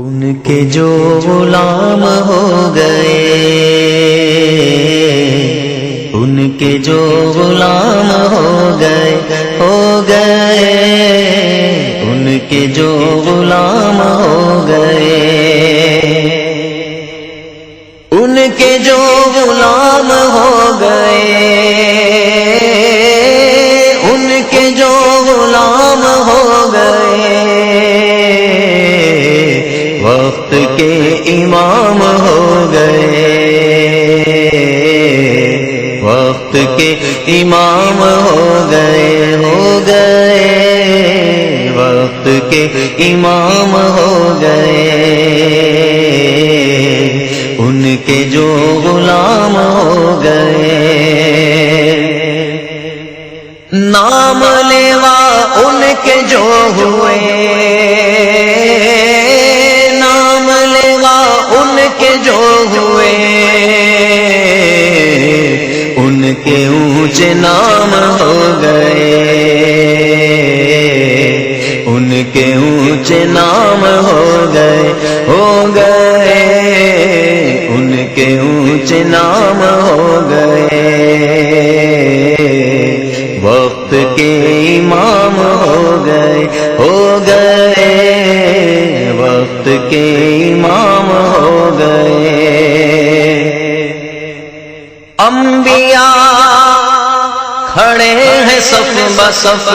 ان کے جو غلام ہو گئے، ان کے جو غلام ہو گئے، ان کے جو غلام ہو گئے، ان کے جو غلام ہو گئے، ان کے جو غلام ہو گئے، وقت کے امام ہو گئے، وقت کے امام ہو گئے، وقت کے امام ہو گئے، ان کے جو غلام ہو گئے، نام لیوا ان کے جو ہوئے، نام لیوا ان کے جو ہوئے، ان کے اونچے نام ہو گئے، ان کے اونچے نام ہو گئے، ان کے اونچے نام ہو گئے، وقت کے امام ہو گئے، وقت کے امام ہو گئے، انبیاء کھڑے ہیں صف بصف،